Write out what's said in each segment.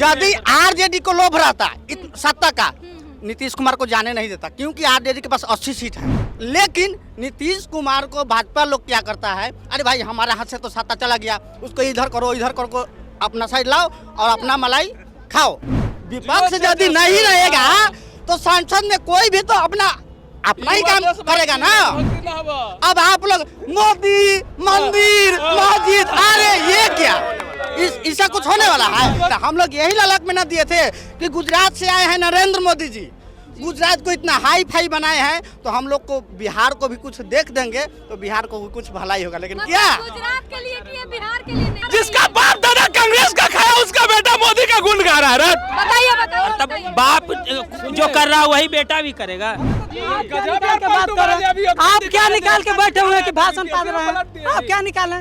यदि आरजेडी को लोभ रहता सत्ता का, नीतीश कुमार को जाने नहीं देता, क्योंकि आरजेडी के पास 80 सीट है। लेकिन नीतीश कुमार को भाजपा लोग क्या करता है, अरे भाई हमारे हाथ से तो सत्ता चला गया, उसको इधर करो, अपना साइड लाओ और अपना मलाई खाओ। विपक्ष यदि नहीं रहेगा तो संसद में कोई भी तो अपना ही काम करेगा ना। अब आप लोग मोदी मंदिर मस्जिद, अरे ये क्या, इससे कुछ होने वाला है? हम लोग यही लालच में न दिए थे कि गुजरात से आए हैं नरेंद्र मोदी जी, गुजरात को इतना हाई फाई बनाए हैं, तो हम लोग को बिहार को भी कुछ देख देंगे तो बिहार को भी कुछ भलाई होगा। लेकिन क्या गुजरात के लिए किया, बिहार के लिए नहीं। जिसका बाप दादा कांग्रेस का खाया उसका बेटा मोदी का गुण गा रहा है। बताइए तब बाप जो कर रहा है वही बेटा भी करेगा। आप क्या निकाल के बैठे हुए कि भाषण पा रहे हैं? आप क्या निकाले,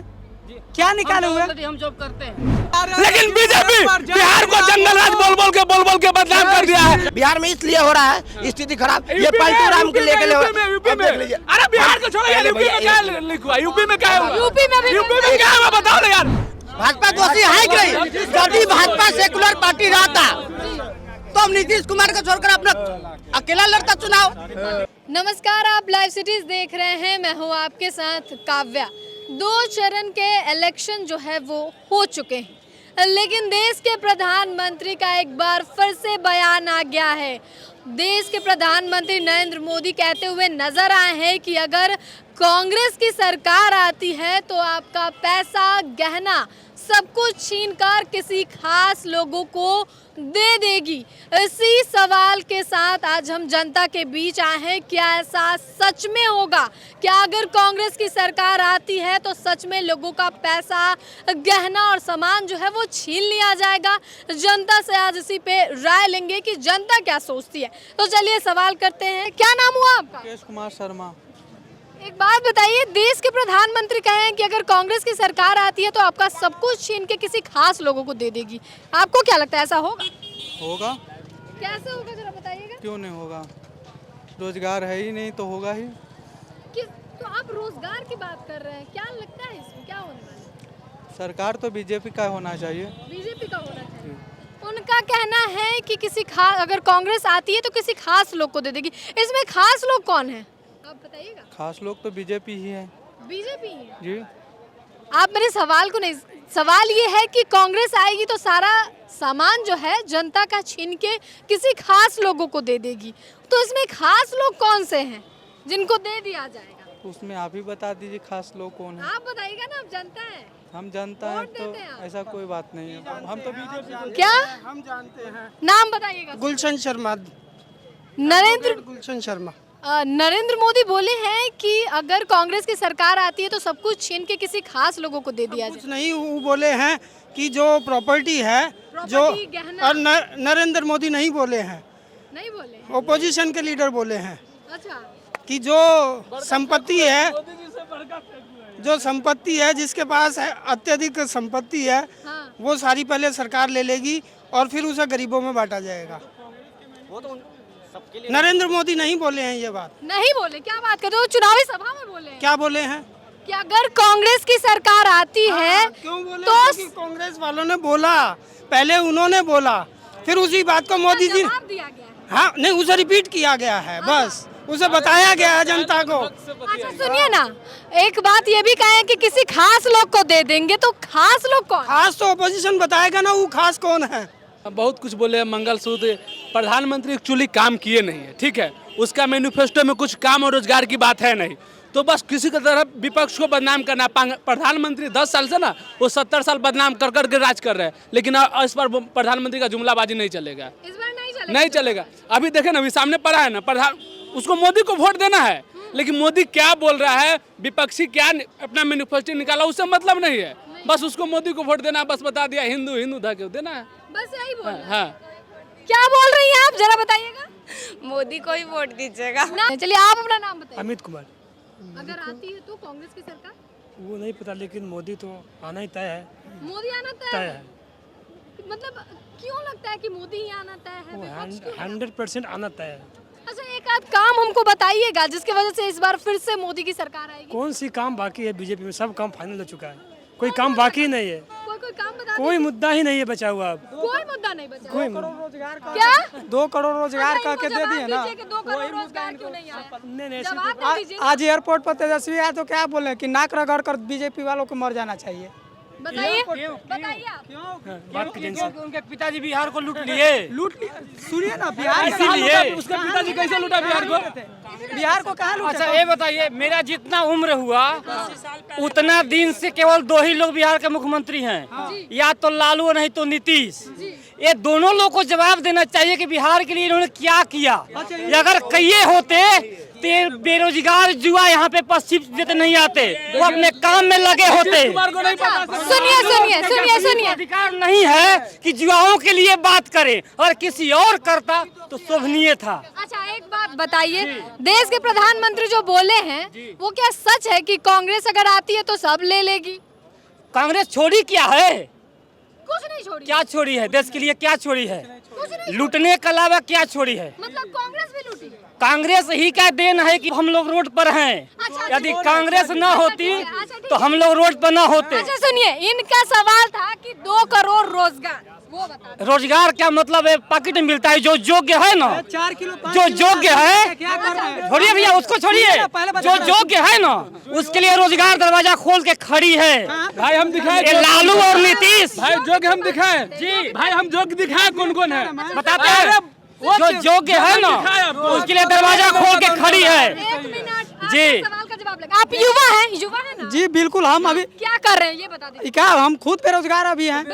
क्या निकाले हुए? हम जॉब करते हैं। लेकिन बीजेपी बिहार को जंगल राज बोल बोल के बदनाम कर दिया है। बिहार में इसलिए हो रहा है स्थिति खराब, ये पलटू राम के लेके यूपी में अरे बिहार को छोड़ो यार, यूपी में क्या लिखा, यूपी में क्या हुआ, यूपी में क्या हुआ बताओ ना यार। भाजपा दोषी है कि नहीं? यदि भाजपा सेकुलर पार्टी रहता तो हम नीतीश कुमार को छोड़कर अपना अकेला लड़ता चुनाव। नमस्कार, आप लाइव सिटीज देख रहे हैं, मैं हूँ आपके साथ काव्या। 2 चरण के इलेक्शन जो है वो हो चुके हैं, लेकिन देश के प्रधानमंत्री का एक बार फिर से बयान आ गया है। देश के प्रधानमंत्री नरेंद्र मोदी कहते हुए नजर आए हैं कि अगर कांग्रेस की सरकार आती है तो आपका पैसा गहना सब कुछ छीनकर किसी खास लोगों को दे देगी। इसी सवाल के साथ आज हम जनता के बीच आए हैं, क्या ऐसा सच में होगा? क्या अगर कांग्रेस की सरकार आती है तो सच में लोगों का पैसा गहना और सामान जो है वो छीन लिया जाएगा? जनता से आज इसी पे राय लेंगे कि जनता क्या सोचती है। तो चलिए सवाल करते हैं। क्या नाम हुआ आपका? केश कुमार शर्मा। एक बात बताइए, देश के प्रधानमंत्री कहे हैं कि अगर कांग्रेस की सरकार आती है तो आपका सब कुछ छीन के किसी खास लोगों को दे देगी, आपको क्या लगता है ऐसा होगा? होगा, कैसे होगा जरा बताइएगा। क्यों नहीं होगा? रोजगार है ही नहीं तो होगा ही। तो आप रोजगार की बात कर रहे हैं, क्या लगता है इसमें क्या होने वाला है? सरकार तो बीजेपी का होना चाहिए। बीजेपी का होना चाहिए। उनका कहना है कि किसी खास, अगर कांग्रेस आती है तो किसी खास लोग को दे देगी। इसमें खास लोग कौन है आप बताइएगा? खास लोग तो बीजेपी ही है। बीजेपी है जी। आप मेरे सवाल को नहीं, सवाल ये है कि कांग्रेस आएगी तो सारा सामान जो है जनता का छीन के किसी खास लोगों को दे देगी, तो इसमें खास लोग कौन से हैं जिनको दे दिया जाएगा? तो उसमें आप ही बता दीजिए खास लोग कौन है। आप बताइएगा ना, आप जनता है। हम जानता है वोट तो देते हैं आप। ऐसा कोई बात नहीं है, हम तो बीजेपी। क्या हम जानते हैं। नाम बताइएगा। गुलशन शर्मा। नरेंद्र गुलशन शर्मा। नरेंद्र मोदी बोले हैं कि अगर कांग्रेस की सरकार आती है तो सब कुछ छीन के किसी खास लोगों को दे दिया कुछ जाए। नहीं, वो बोले हैं कि जो प्रॉपर्टी है जो, गहना। और नरेंद्र मोदी नहीं बोले हैं, नहीं बोले, ओपोजिशन के लीडर बोले हैं अच्छा, कि जो संपत्ति है जिसके पास है अत्यधिक संपत्ति है, हाँ। वो सारी पहले सरकार ले लेगी और फिर उसे गरीबों में बांटा जाएगा। वो तो सबके लिए नरेंद्र मोदी नहीं बोले हैं ये बात। नहीं बोले, क्या बात करते हो? चुनावी सभा में बोले हैं क्या बोले हैं? कि अगर कांग्रेस की सरकार आती है क्यों बोले? तो क्योंकि कांग्रेस वालों ने बोला, पहले उन्होंने बोला, फिर उसी बात को मोदी जी, जवाब दिया गया है। हाँ नहीं, उसे रिपीट किया गया है, बस उसे बताया गया है जनता को। अच्छा सुनिए ना, एक बात ये भी कहें कि किसी खास लोग को दे देंगे, तो खास लोग कौन? खास तो ओपोजिशन बताएगा ना, वो खास कौन है। बहुत कुछ बोले, मंगलसूत्र, प्रधानमंत्री एक्चुअली काम किए नहीं है, ठीक है, उसका मैनिफेस्टो में कुछ काम और रोजगार की बात है नहीं, तो बस किसी की तरफ विपक्ष को बदनाम करना। प्रधानमंत्री 10 साल से ना वो 70 साल बदनाम कर कर के राज कर रहे हैं, लेकिन इस बार प्रधानमंत्री का जुमलाबाजी नहीं चलेगा, इस बार नहीं चलेगा। अभी देखे ना, अभी सामने पड़ा है ना, उसको मोदी को वोट देना है, लेकिन मोदी क्या बोल रहा है, विपक्षी क्या अपना मैनिफेस्टो निकाला, उससे मतलब नहीं है, बस उसको मोदी को वोट देना, बस बता दिया हिंदू हिंदू धके देना है, बस यही बोल रहे हैं। हाँ। क्या बोल रही हैं आप, जरा बताइएगा। मोदी को ही वोट दीजिएगा। चलिए आप अपना नाम बताइए। अमित कुमार। अगर आती है तो कांग्रेस की सरकार? वो नहीं पता, लेकिन मोदी तो आना ही तय है। मोदी आना तय है? मतलब क्यों लगता है कि मोदी ही आना तय है? विपक्ष क्यों? 100% आना तय है। अच्छा, एक आध काम हमको बताइएगा जिसकी वजह से इस बार फिर से मोदी की सरकार आएगी। कौन सी काम बाकी है बीजेपी में? सब काम फाइनल हो चुका है, कोई काम बाकी नहीं है। कोई काम बता कोई मुद्दा ही नहीं है बचा हुआ अब। कोई मुद्दा नहीं बचा। कोई रोजगार का क्या 2 करोड़ रोजगार अच्छा, कह इनको के दे जवाब दिए ना। दीजिए कि 2 करोड़ रोजगार क्यों नहीं आया? नहीं जवाब दे दीजिए। आज एयरपोर्ट पर तेजस्वी आया तो क्या बोले कि नाक रगड़ कर बीजेपी वालों को मर जाना चाहिए। बताइए बताइए आप। बात की टेंशन। उनके पिताजी बिहार को लूट लिए। लूट लिया, सुनिए ना, बिहार इसीलिए उसके पिताजी कैसे लूटा बिहार को? बिहार को कहाँ लूटे? अच्छा ये बताइए, मेरा जितना उम्र हुआ उतना दिन से केवल 2 ही लोग बिहार के मुख्यमंत्री हैं, या तो लालू और नहीं तो नीतीश। ये दोनों लोग को जवाब देना चाहिए कि बिहार के लिए इन्होंने क्या किया। अगर किए होते तो बेरोजगार युवा यहाँ पे पश्चिम क्षेत्र नहीं आते, वो अपने काम में लगे होते। सुनिए सुनिए सुनिए सुनिए। अधिकार नहीं है कि युवाओं के लिए बात करे, अगर किसी और करता तो शोभनीय था। अच्छा एक बात बताइए, देश के प्रधानमंत्री जो बोले हैं वो क्या सच है कि कांग्रेस अगर आती है तो सब ले लेगी? कांग्रेस छोड़ी क्या है? कुछ नहीं छोड़ी। क्या छोड़ी है? देश के लिए क्या छोड़ी है? कुछ नहीं। लूटने के अलावा क्या छोड़ी है? मतलब कांग्रेस भी लूटी। कांग्रेस ही का देन है कि हम लोग रोड पर हैं। अच्छा, यदि कांग्रेस न होती अच्छा, ठीक तो हम लोग रोड पर न होते। अच्छा सुनिए, इनका सवाल था कि 2 करोड़ रोजगार, वो बता दो। रोजगार क्या मतलब है? पॉकेट में मिलता है जो योग्य है ना, 4 किलो 5 जो किलो योग्य है। क्या कर रहे हैं? छोड़िए भैया, उसको छोड़िए। जो योग्य है ना उसके लिए रोजगार दरवाजा खोल के खड़ी है। भाई हम दिखाए ये लालू और नीतीश भाई जोग्य हम दिखाए जी। भाई हम जोग्य दिखाए कौन कौन है बताते हैं। जो योग्य है ना उसके लिए दरवाजा खोल के खड़ी है। 1 मिनट जी। सवाल का जवाब लगा। आप युवा हैं, युवा है ना? जी बिल्कुल, हम अभी क्या कर रहे हैं ये बता दीजिए। क्या हम खुद बेरोजगार अभी हैं।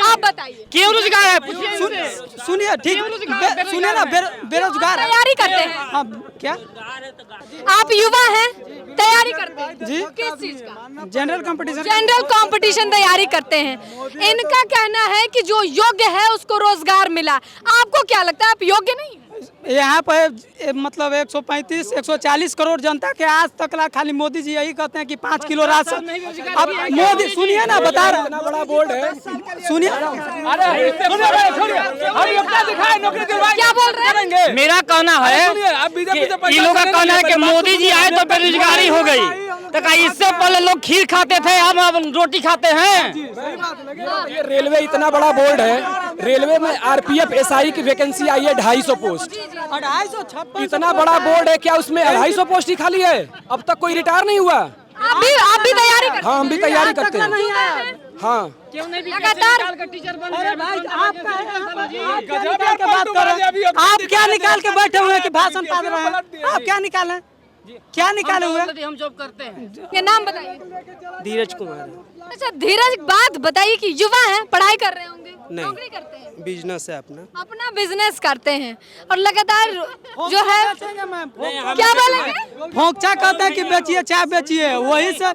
आप बताइए। क्यों रोजगार है? सुनिए ठीक, सुनिए ना, बेरोजगार है। तैयारी करते हैं। हाँ, क्या आप युवा हैं, तैयारी करते हैं जी? किस चीज का? General competition? जनरल कंपटीशन तैयारी करते हैं। इनका कहना है कि जो योग्य है उसको रोजगार मिला। आपको क्या लगता है, आप योग्य नहीं है? यहाँ पे मतलब 135 140 करोड़ जनता के आज तक ला खाली मोदी जी यही कहते हैं कि 5 किलो राशन। अब मोदी सुनिए ना, बता रहे हैं बड़ा बोर्ड है, सुनिए। क्या बोल रहे हैं? मेरा कहना है कि इन लोगों का कहना है कि मोदी जी आए तो बेरोजगारी हो गई। तो क्या इससे पहले लोग खीर खाते थे, अब रोटी खाते हैं? ये रेलवे इतना बड़ा बोर्ड है, रेलवे में आरपीएफ एसआई की वैकेंसी आई है 250 पोस्ट। 256 इतना बड़ा बोर्ड है, क्या उसमें 250 पोस्ट ही खाली है? अब तक कोई रिटायर नहीं हुआ। आप भी तैयारी करते हाँ, हम भी तैयारी करते हैं। हाँ, लगातार। अरे भाई, आप क्या बात कर रहे हैं? आप क्या निकाल के बैठे हुए हैं कि भाषण पा रहे हैं? आप क्या निकाले, क्या निकाले हुए? हम जॉब करते हैं। ये नाम बताइए। धीरज कुमार। अच्छा धीरज, बात बताइए कि युवा हैं, पढ़ाई कर रहे होंगे, नहीं। नौकरी करते हैं, बिजनेस है अपना बिजनेस करते हैं और लगातार जो है क्या बोलेंगे? फोकचा कहते हैं कि बेचिए, चाय बेचिए, वही से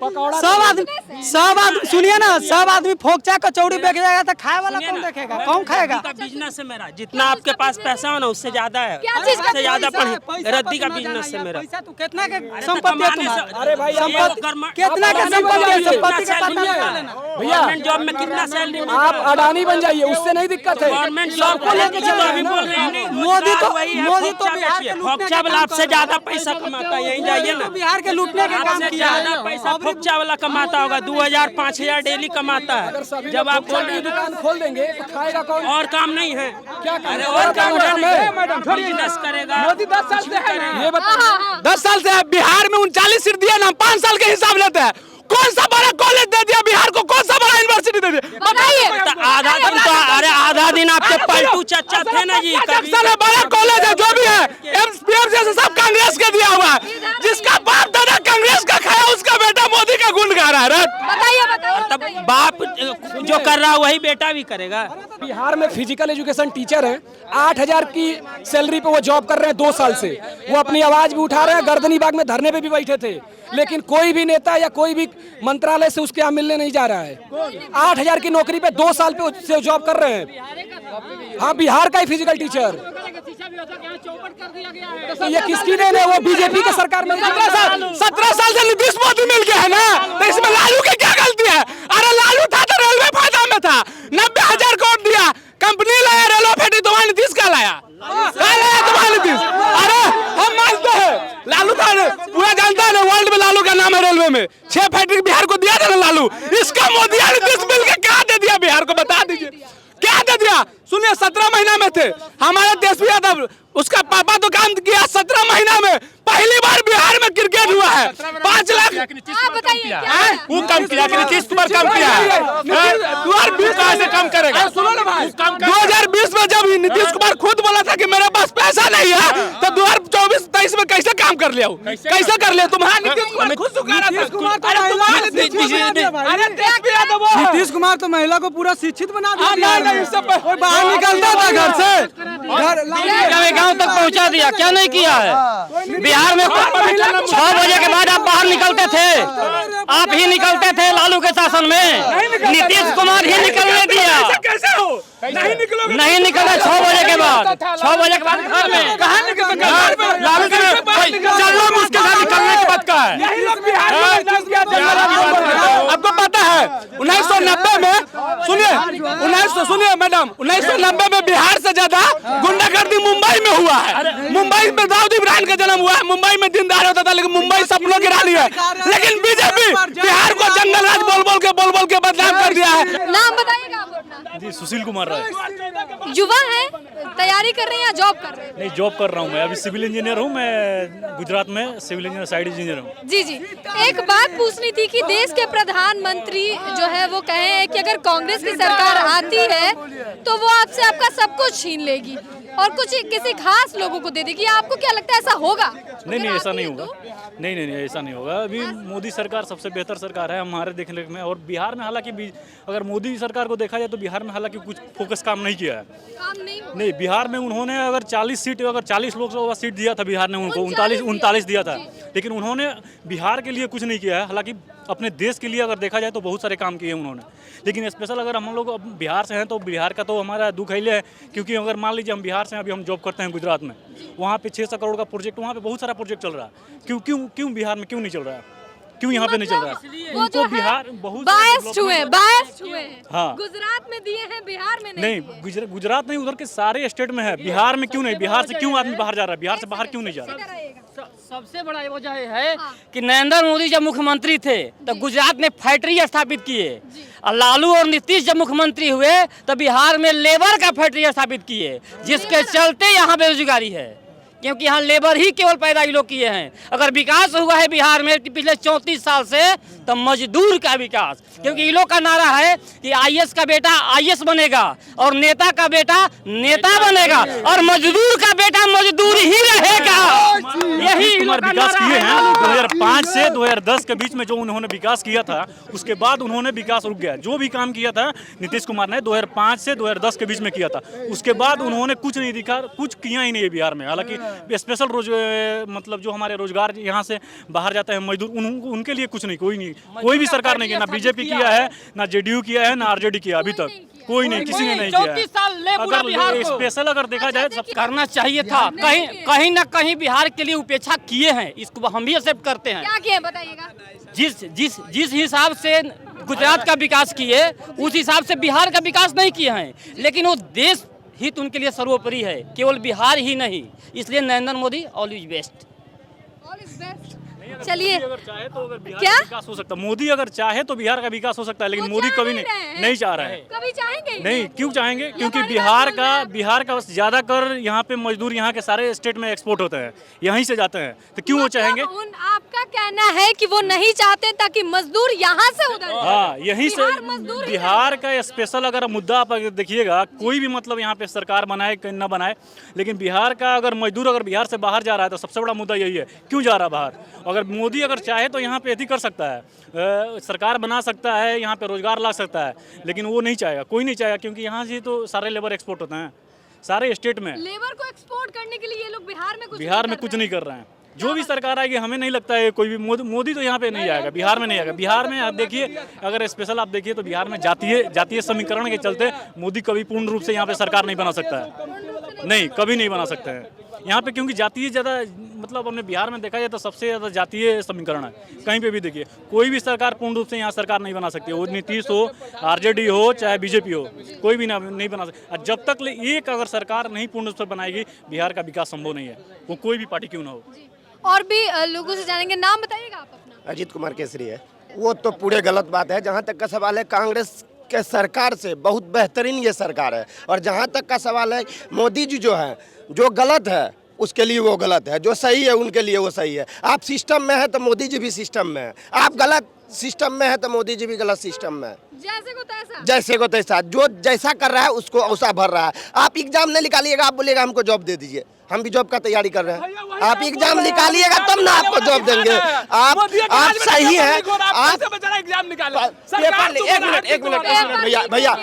सब आदमी सुनिए ना, सब आदमी फोकचा कचौड़ी बेच जाएगा तो खाए वाला कौन देखेगा, कौन खाएगा? बिजनेस है मेरा, जितना आपके पास पैसा हो ना उससे ज्यादा है। क्या चीज का? उससे ज्यादा पढ़े, रद्दी का बिजनेस है मेरा। पैसा तो कितना के संपत्ति है तुम्हारा? अरे भाई, कितना के संपत्ति है? संपत्ति का पता लगा लेना। गवर्नमेंट जॉब में कितना सैलरी? आप अडानी बन जाइए, उससे नहीं दिक्कत है। गवर्नमेंट जॉब को लेके चलो, अभी बोल रहे हैं मोदी तो बिहार के फोकचा वाला आपसे ज्यादा पैसा कमाता है, यहीं जाइए ना। बिहार के लूटने के काम आपसे किया है। ज्यादा पैसा फोकचा वाला कमाता होगा, 2000 5000 डेली कमाता है। जब आप बोल रहे हैं दुकान खोल देंगे तो खाएगा कौन? और काम नहीं है, क्या अरे और काम है, बिजनेस करेगा। मोदी 10 साल से है ना। ये बताइए, 10 साल से बिहार में 39 सीट दिया ना, 5 साल के हिसाब लेते हैं। कौन सा बड़ा कॉलेज दे दिया बिहार को, कौन सा बड़ा यूनिवर्सिटी दे दिया? बताइए। तो आधा दिन तो, अरे आधा दिन आपके पलटू चचा थे ना जी। साला बड़ा कॉलेज है जो भी है, एमपीएफ जैसे सब कांग्रेस के दिया हुआ है। जिसका बाप दादा कांग्रेस का खाया उसका बेटा मोदी का गुण गा रहा है। बताइए तब बाप जो कर रहा है वही बेटा भी करेगा। बिहार में फिजिकल एजुकेशन टीचर हैं, 8000 की सैलरी पे वो जॉब कर रहे हैं 2 साल से। वो अपनी आवाज भी उठा रहे हैं, गर्दनी बाग में धरने पे भी बैठे थे, लेकिन कोई भी नेता या कोई भी मंत्रालय से उसके यहाँ मिलने नहीं जा रहा है। 8000 की नौकरी पे 2 साल पे से जॉब कर रहे हैं। हाँ, बिहार का ही फिजिकल टीचर। तो ये किसकी देन है? वो बीजेपी के सरकार में 17 साल से नीतीश मोदी मिल गया है ना, तो इसमें लालू की क्या गलती है? अरे लालू था तो रेलवे फायदा में था, 90,000 करोड़ दिया, कंपनी लाया, रेलवे फैक्ट्री तुम्हारा नीतीश का लाया, तुम्हारा नीतीश। अरे हम मानते हैं लालू था, पूरा जानता है ना वर्ल्ड में लालू का नाम है रेलवे में, 6 फैक्ट्री बिहार को दिया था ना लालू, इसका मोदी ने 10 मिल के क्या दे दिया बिहार को, बता दीजिए क्या दे दिया। सुनिए 17 महीना में थे हमारे देश भी यादव, उसका पापा तो काम किया 17 महीना में, पहली बार बिहार में क्रिकेट हुआ है। 5 लाख आप बताइए वो कम किया कि नीतीश कुमार कम किया है? 2020 से कम करेगा। 2020 में जब नीतीश कुमार खुद बोला था कि मेरे पास पैसा नहीं है, तो 2024-23 में कैसे काम कर लिया? कैसे कर लिया? तुम्हारा नीतीश कुमार खुद नीतीश कुमार तो महिला को पूरा शिक्षित बना दिया, कोई बाहर निकलता था घर से, गांव तक पहुंचा दिया, क्या नहीं किया है? बिहार में 6 बजे के बाद आप बाहर निकलते थे, आप ही निकलते थे लालू के शासन में, नीतीश कुमार ही निकलने दिया। कैसे हो? नहीं निकला 6 बजे के बाद, 6 बजे के बाद घर में कहाँ निकलते? लालू के उसके साथ निकलने के बाद का है। आपको पता है 1990 में, सुनिए मैडम, 1990 में बिहार से ज्यादा गुंडागर्दी मुंबई में हुआ है। मुंबई में दाऊद इब्राहिम का जन्म हुआ है, मुंबई में दीनदार होता था, लेकिन मुंबई सपनों की रानी है। लेकिन बीजेपी बिहार को जंगल राज बोल के बदनाम कर दिया है। नाम बताइएगा आप अपना? जी सुशील कुमार राय। युवा है, तैयारी कर रहे हैं या जॉब कर रहे हैं? नहीं, जॉब कर रहा हूँ मैं, अभी सिविल इंजीनियर हूँ मैं, गुजरात में सिविल इंजीनियर साइड इंजीनियर हूँ। जी जी, एक बात पूछनी थी कि देश के प्रधानमंत्री जो है वो कहे हैं कि अगर कांग्रेस की सरकार आती है तो वो आपसे आपका सब कुछ छीन लेगी और कुछ किसी खास लोगों को दे देगी। आपको क्या लगता है ऐसा होगा? नहीं, ऐसा नहीं होगा। नहीं, ऐसा नहीं होगा। अभी मोदी सरकार सबसे बेहतर सरकार है हमारे देखने में। और बिहार में हालांकि अगर मोदी सरकार को देखा जाए तो बिहार में हालांकि कुछ फोकस काम नहीं किया है। काम नहीं, बिहार में उन्होंने अगर 40 लोकसभा सीट दिया था बिहार ने उनको, 39 दिया था, लेकिन उन्होंने बिहार के लिए कुछ नहीं किया है। हालांकि अपने देश के लिए अगर देखा जाए तो बहुत सारे काम किए उन्होंने, लेकिन स्पेशल अगर हम लोग बिहार से हैं तो बिहार का तो हमारा दुख है, क्योंकि अगर मान लीजिए हम बिहार से अभी हम जॉब करते हैं गुजरात में, वहाँ पे 600 करोड़ का प्रोजेक्ट, वहाँ पे बहुत सारा प्रोजेक्ट चल रहा है। क्यों बिहार में क्यों नहीं चल रहा है? क्यों यहाँ पे नहीं चल रहा है? उनको बिहार बहुत बायस्ड हुए। हाँ, गुजरात में दिए हैं, बिहार में नहीं। गुजरात नहीं, उधर के सारे स्टेट में है। बिहार में क्यों नहीं? बिहार से क्यों आदमी बाहर जा रहा है? बिहार से बाहर क्यों नहीं जा रहा है? सबसे बड़ा वजह है कि नरेंद्र मोदी जब मुख्यमंत्री थे तो गुजरात में फैक्ट्री स्थापित किए, और लालू और नीतीश जब मुख्यमंत्री हुए तो बिहार में लेबर का फैक्ट्री स्थापित किए, जिसके चलते यहाँ बेरोजगारी है, क्योंकि यहाँ लेबर ही केवल पैदा ये लोग किए हैं। अगर विकास हुआ है बिहार में पिछले 34 साल से तो मजदूर का विकास, क्योंकि ये लोग का नारा है कि आईएएस का बेटा आईएएस बनेगा और नेता का बेटा नेता बनेगा और मजदूर का बेटा मजदूर ही रहेगा। यही कुमार विकास किए हैं 2005 से 2010 के बीच में जो उन्होंने विकास किया था, उसके बाद उन्होंने विकास रुक गया। जो भी काम किया था नीतीश कुमार ने 2005 से 2010 के बीच में किया था, उसके बाद उन्होंने कुछ नहीं दिखा, कुछ किया ही नहीं है बिहार में। हालांकि स्पेशल मतलब जो हमारे रोजगार यहाँ से बाहर जाते हैं मजदूर, उनके लिए कुछ नहीं, कोई भी सरकार नहीं किया, ना बीजेपी किया है, ना जेडीयू किया है, ना आरजेडी किया अभी तक, कोई नहीं, किसी ने नहीं किया। अगर स्पेशल अगर देखा जाए सब करना चाहिए था, कहीं ना कहीं बिहार के लिए उपेक्षा किए हैं, इसको हम भी एक्सेप्ट करते हैं। क्या किए बताइएगा? जिस हिसाब से गुजरात का विकास किए उस हिसाब से बिहार का विकास नहीं किए हैं, लेकिन वो देश हित उनके लिए सर्वोपरि है, केवल बिहार ही नहीं। इसलिए Narendra Modi all is best. चलिए, अगर चाहे तो अगर बिहार क्या? का विकास हो सकता है, मोदी अगर चाहे तो बिहार का विकास हो सकता है, लेकिन मोदी कभी नहीं चाह रहा है। कभी चाहेंगे नहीं, क्यों चाहेंगे? क्योंकि बिहार का बस ज्यादा कर यहाँ पे मजदूर यहाँ के सारे स्टेट में एक्सपोर्ट होते हैं, यहीं से जाते हैं, तो क्यों वो चाहेंगे? आपका कहना है कि वो नहीं चाहते ताकि मजदूर यहाँ से उधर, हाँ, यहीं से बिहार का स्पेशल अगर मुद्दा आप देखिएगा, कोई भी मतलब यहाँ पे सरकार बनाए न बनाए, लेकिन बिहार का अगर मजदूर अगर बिहार से बाहर जा रहा है तो सबसे बड़ा मुद्दा यही है, क्यों जा रहा है बाहर? अगर मोदी अगर चाहे तो यहाँ पे ऐसी कर सकता है, सरकार बना सकता है, यहाँ पे रोजगार ला सकता है, लेकिन वो नहीं चाहेगा, कोई नहीं चाहेगा, क्योंकि यहाँ से तो सारे लेबर एक्सपोर्ट होते हैं सारे स्टेट में। लेबर को एक्सपोर्ट करने के लिए ये लोग बिहार में कुछ नहीं कर रहे हैं। जो भी सरकार आएगी हमें नहीं लगता है कोई भी मोदी तो यहाँ पे नहीं आएगा, बिहार में नहीं आएगा। बिहार में आप देखिए, अगर स्पेशल आप देखिए तो बिहार में जातीय समीकरण के चलते मोदी कभी पूर्ण रूप से यहाँ पे सरकार नहीं बना सकता है, नहीं, कभी नहीं बना सकते हैं यहाँ पे, क्योंकि जातीय ज़्यादा मतलब हमने बिहार में देखा जाए तो सबसे ज़्यादा जातीय समीकरण है। कहीं पे भी देखिए, कोई भी सरकार पूर्ण रूप से यहाँ सरकार नहीं बना सकती, वो नीतीश हो, आरजेडी हो, चाहे बीजेपी हो, कोई भी नहीं बना सकती। और जब तक एक अगर सरकार नहीं पूर्ण रूप से बनाएगी, बिहार का विकास संभव नहीं है, वो कोई भी पार्टी क्यों ना हो। और भी लोगों से जानेंगे। नाम बताइएगा आप अपना? अजीत कुमार केसरी है। वो तो पूरे गलत बात है। जहाँ तक का सवाल है कांग्रेस के सरकार से बहुत बेहतरीन ये सरकार है, और जहाँ तक का सवाल है मोदी जी जो है जो गलत है उसके लिए वो गलत है, जो सही है उनके लिए वो सही है। आप सिस्टम में है तो मोदी जी भी सिस्टम में है, आप गलत सिस्टम में है तो मोदी जी भी गलत सिस्टम में है। जैसे को तैसा जो जैसा कर रहा है उसको औसा भर रहा है। आप एग्जाम नहीं निकालिएगा, आप बोलिएगा हमको जॉब दे दीजिए, हम भी जॉब का तैयारी कर रहे हैं। आप एग्जाम निकालिएगा तब ना आपको जॉब देंगे। आप सही है। आप एक मिनट भैया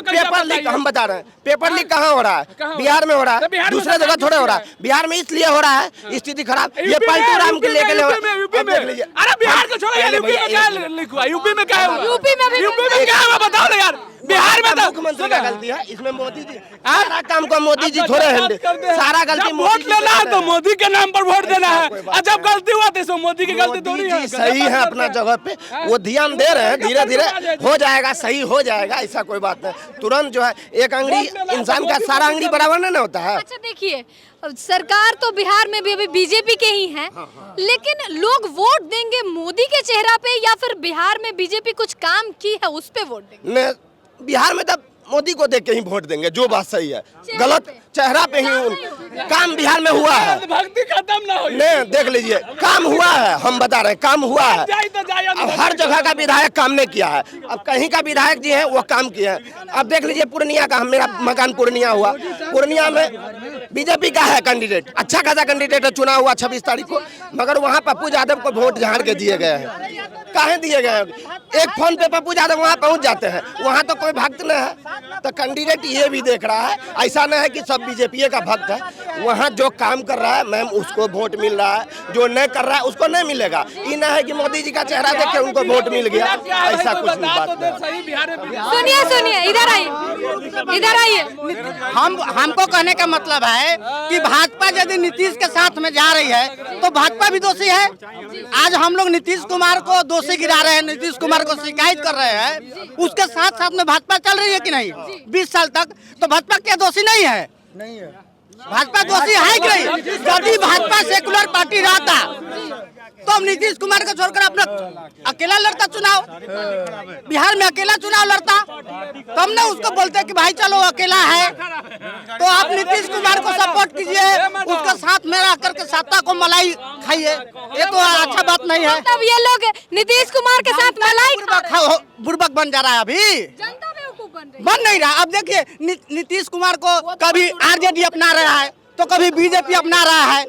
पेपर लीक हम बता रहे हैं। पेपर लीक कहाँ हो रहा है? बिहार में हो रहा है, दूसरे जगह थोड़े हो रहा है। बिहार में इसलिए हो रहा है स्थिति खराब, ये पलटू राम के लेके देख लीजिए। अरे बिहार को छोड़ो यार, यूपी में क्या लीक हुआ? यूपी में क्या हुआ? यूपी में क्या हुआ बताओ ना यार। बिहार में तो मुख्यमंत्री का गलती है, इसमें मोदी जी सारा काम को मोदी जी थोड़े हैंडल, सारा गलती वोट लेना है तो मोदी के नाम पर वोट देना है। अच्छा जब गलती हुआ तो मोदी की गलती थोड़ी है। सही है अपना जगह पे, वो ध्यान दे रहे हैं, धीरे धीरे हो जाएगा, सही हो जाएगा, ऐसा कोई बात नहीं। तुरंत जो है एक अंगड़ी इंसान का सारा अंगड़ी बराबर नहीं होता है। अच्छा देखिए, सरकार तो बिहार में भी अभी बीजेपी के ही है, लेकिन लोग वोट देंगे मोदी के चेहरा पे या फिर बिहार में बीजेपी कुछ काम की है उस पे वोट देंगे? बिहार में तब मोदी को देख के ही वोट देंगे, जो बात सही है। गलत चेहरा पे ही काम बिहार में हुआ है। भक्ति खत्म ना हो। नहीं देख लीजिए, काम हुआ है, हम बता रहे हैं काम हुआ है। अब हर जगह का विधायक काम नहीं किया है, अब कहीं का विधायक जी है वो काम किया है। अब देख लीजिए पूर्णिया का, मेरा मकान पूर्णिया हुआ, पूर्णिया में बीजेपी का है कैंडिडेट, अच्छा खासा कैंडिडेट चुना हुआ 26 तारीख को, मगर वहाँ पप्पू यादव को वोट झाड़ के दिए गए हैं। कहाँ दिए गए हैं? एक फोन पे पप्पू यादव वहाँ पहुँच जाते हैं, वहाँ तो कोई भक्त नहीं है। तो कैंडिडेट ये भी देख रहा है, ऐसा नहीं है कि सब बीजेपी का भक्त है। वहाँ जो काम कर रहा है मैम उसको वोट मिल रहा है, जो नहीं कर रहा है उसको नहीं मिलेगा। ये नहीं है कि मोदी जी का चेहरा देख के उनको वोट मिल गया, ऐसा कुछ नहीं बात नहीं। सुनिए इधर आइए। हमको कहने का मतलब है कि भाजपा यदि नीतीश के साथ में जा रही है तो भाजपा भी दोषी है। आज हम लोग नीतीश कुमार को दोषी गिरा रहे हैं, नीतीश कुमार को शिकायत कर रहे हैं, उसके साथ साथ में भाजपा चल रही है कि नहीं 20 साल तक? तो भाजपा क्या दोषी नहीं है? नहीं है, भाजपा दोषी है कि नहीं? यदि भाजपा सेकुलर पार्टी रहता तो हम नीतीश कुमार को छोड़कर अपना अकेला लड़ता चुनाव, बिहार में अकेला चुनाव लड़ता, तब ना उसको बोलते कि भाई चलो अकेला है। तो आप नीतीश कुमार को सपोर्ट कीजिए, उसके साथ में रह करके सत्ता को मलाई खाइए, ये तो अच्छा बात नहीं है। तब ये लोग नीतीश कुमार के साथ मलाई बुड़बक बन जा रहा है, अभी जनता बेवकूफ बन नहीं रहा। अब देखिए नीतीश कुमार को कभी आरजेडी अपना रहा है तो कभी बीजेपी अपना रहा है,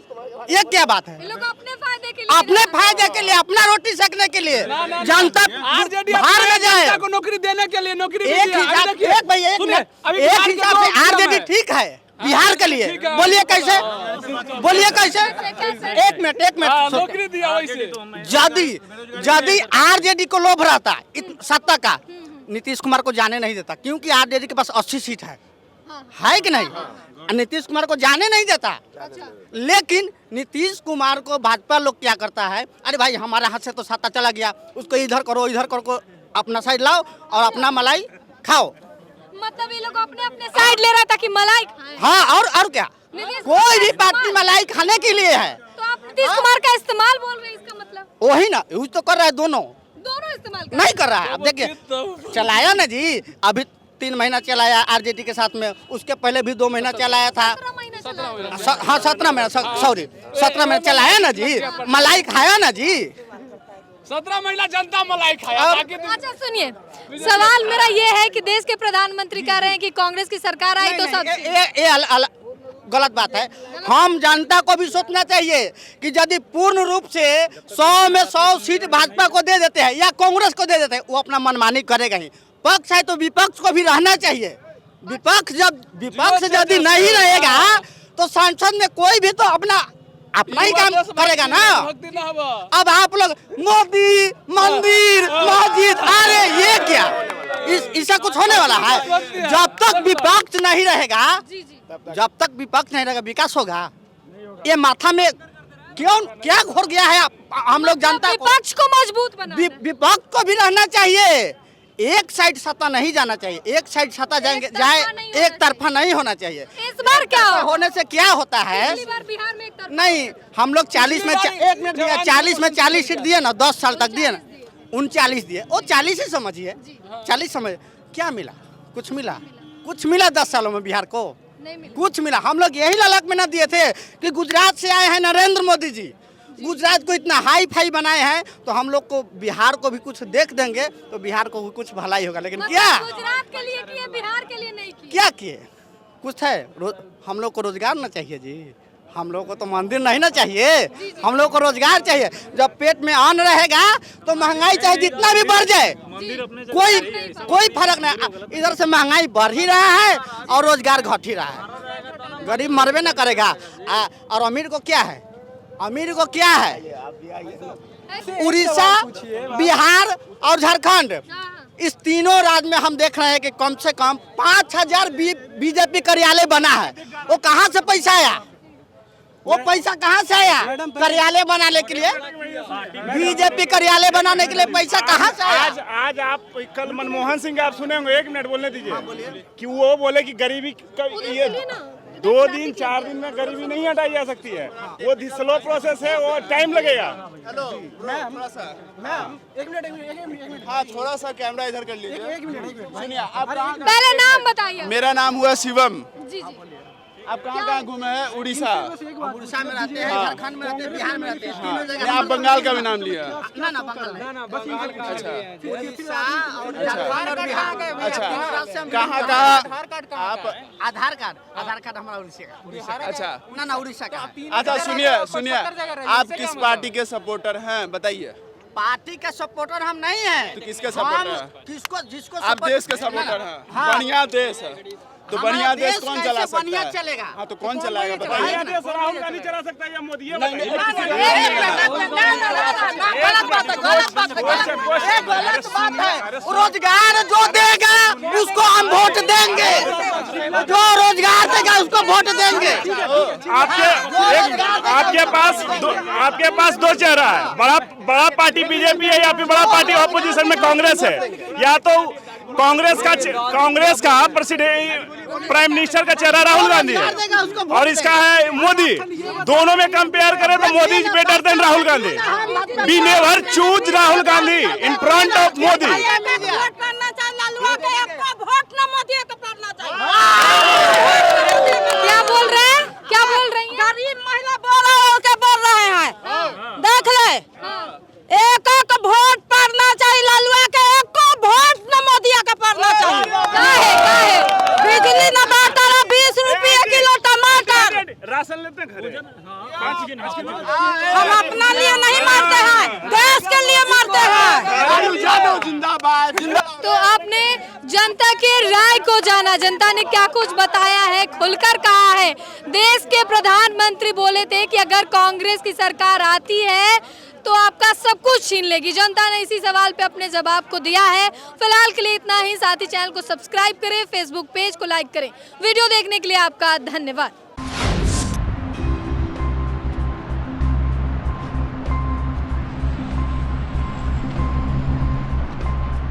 ये क्या बात है? लोग अपने फायदे के लिए अपना रोटी सेकने के लिए जनता बाहर में जाए, को नौकरी देने के लिए नौकरी एक हिसाब से आरजेडी ठीक है बिहार के लिए। बोलिए कैसे? एक मिनट नौकरी दिया वैसे। यदि आरजेडी को लोभ रहता सत्ता का, नीतीश कुमार को जाने नहीं देता, क्योंकि आरजेडी के पास 80 सीट है कि नहीं? नीतीश कुमार को जाने नहीं देता। लेकिन नीतीश कुमार को भाजपा लोग क्या करता है, अरे भाई हमारे हाथ से तो सत्ता चला गया, उसको इधर करो, अपना साइड लाओ और अपना मलाई खाओ। मतलब ये लोग अपने साइड ले रहा था कि मलाई खाएं। हाँ, और क्या, कोई भी पार्टी मलाई खाने के लिए है। तो आप नीतीश कुमार का इस्तेमाल बोल रहे हैं, इसका मतलब वही ना, यूज तो कर रहा है, दोनों इस्तेमाल नहीं कर रहा है। अब देखिए चलाया ना जी, अभी 3 महीना चलाया आरजेडी के साथ में, उसके पहले भी 2 महीना चलाया था। हाँ 17 महीना चलाया ना जी, मलाई खाया ना जी। 17 महीना जनता मलाई खाया। अच्छा सुनिए, सवाल मेरा ये है कि देश के प्रधानमंत्री कह रहे हैं कि कांग्रेस की सरकार आई तो सब गलत बात है। हम जनता को भी सोचना चाहिए कि यदि पूर्ण रूप से 100 में 100 सीट भाजपा को दे देते हैं या कांग्रेस को दे देते हैं, वो अपना मनमानी करेगा ही। पक्ष है तो विपक्ष को भी रहना चाहिए। विपक्ष यदि नहीं रहेगा तो संसद में कोई भी तो अपना ही काम करेगा ना। अब आप लोग मोदी मंदिर मस्जिद, अरे ये क्या, इससे कुछ होने वाला है? जब तक विपक्ष नहीं रहेगा विकास होगा? ये माथा में क्या घोर गया है? हम लोग जनता विपक्ष को मजबूत बनाना, विपक्ष को भी रहना चाहिए। एक साइड सत्ता नहीं जाना चाहिए, एक साइड सत्ता जाएंगे जाए, एक तरफा नहीं होना चाहिए। इस बार क्या होने से क्या होता है, पिछली बार बिहार में एक तरफा नहीं हम लोग 40 में 40 सीट दिए ना, 10 साल तक दिए ना, 39 दिए, वो 40 ही समझिए, 40 समझ, क्या मिला? कुछ मिला? कुछ मिला 10 सालों में बिहार को? नहीं मिला। कुछ मिला? हम लोग यही लालच में न दिए थे कि गुजरात से आए हैं नरेंद्र मोदी जी, गुजरात को इतना हाई फाई बनाए हैं, तो हम लोग को बिहार को भी कुछ देख देंगे तो बिहार को भी कुछ भलाई होगा। लेकिन क्या गुजरात के लिए किए, बिहार के लिए नहीं किए। क्या किए? कुछ है? हम लोग को रोजगार ना चाहिए जी, हम लोग को तो मंदिर नहीं ना चाहिए, हम लोग को रोजगार चाहिए। जब पेट में अन्न रहेगा तो महंगाई चाहे जितना भी बढ़ जाए कोई फर्क नहीं, इधर से महंगाई बढ़ ही रहा है और रोजगार घट ही रहा है, गरीब मरबे ना करेगा। और अमीर को क्या है? अमीर को क्या है? उड़ीसा, बिहार और झारखंड, इस तीनों राज्य में हम देख रहे हैं कि कम से कम 5000 बीजेपी कार्यालय बना है। वो कहाँ से पैसा आया? वो पैसा कहाँ से आया? कार्यालय बनाने के लिए, बीजेपी कार्यालय बनाने के लिए पैसा कहाँ से आया? आज आप कल मनमोहन सिंह आप सुने होंगे, 1 मिनट बोलने दीजिए, कि वो बोले कि गरीबी ये 2 दिन 4 दिन में गरीबी नहीं हटाई जा सकती है, वो स्लो प्रोसेस है, वो टाइम लगेगा। हाँ थोड़ा सा कैमरा इधर कर लीजिए। सुनिए, आप पहले नाम बताइए। मेरा नाम हुआ शिवम। जी जी। आप कहाँ घूमे हैं? उड़ीसा। उड़ीसा में रहते हैं, झारखंड में रहते हैं, बिहार में रहते हैं, तीनों जगह। आप बंगाल का भी नाम लिया? ना बंगाल नहीं। अच्छा उड़ीसा और झारखंड और बिहार। अच्छा कहाँ आप? आधार कार्ड हमारा उड़ीसा का। अच्छा ना उड़ीसा का। अच्छा सुनिए, आप किस पार्टी के सपोर्टर हैं बताइए? पार्टी का सपोर्टर हम नहीं हैं। तो किसके सपोर्टर हैं? जिसको आप देश के सपोर्टर हैं। बढ़िया देश है तो बढ़िया देश कौन चला सकता है? चलेगा। हाँ तो कौन चलाएगा बताइए? राहुल गांधी चला सकता है या मोदी? गलत बात है। रोजगार जो देगा उसको हम वोट देंगे, जो रोजगार देगा उसको वोट देंगे। आपके पास 2 चेहरा है, बड़ा पार्टी बीजेपी है या फिर बड़ा पार्टी ऑपोजिशन में कांग्रेस है। या तो कांग्रेस का प्रेसिडेंट प्राइम मिनिस्टर का चेहरा राहुल गांधी है और इसका है मोदी। दोनों में कंपेयर करें तो Modi is better than Rahul Gandhi. We never choose Rahul Gandhi in front of Modi. क्या बोल रहे हैं? क्या बोल रही हैं? गरीब महिला बोल रहे हैं, देख ले, एक वोट पड़ना चाहिए लालुआ के, एक वोट न मोदिया के पड़ना चाहिए। काहे? बिजली न बांटा, 20 रुपये किलो टमाटर। राशन लेते हैं घर? हम अपना लिए नहीं मारते हैं, देश के लिए मारते हैं। जिंदाबाद। तो आपने जनता के राय को जाना, जनता ने क्या कुछ बताया है, खुलकर कहा है। देश के प्रधानमंत्री बोले थे कि अगर कांग्रेस की सरकार आती है तो आपका सब कुछ छीन लेगी। जनता ने इसी सवाल पे अपने जवाब को दिया है। फिलहाल के लिए इतना ही। साथ ही चैनल को सब्सक्राइब करें, फेसबुक पेज को लाइक करें। वीडियो देखने के लिए आपका धन्यवाद।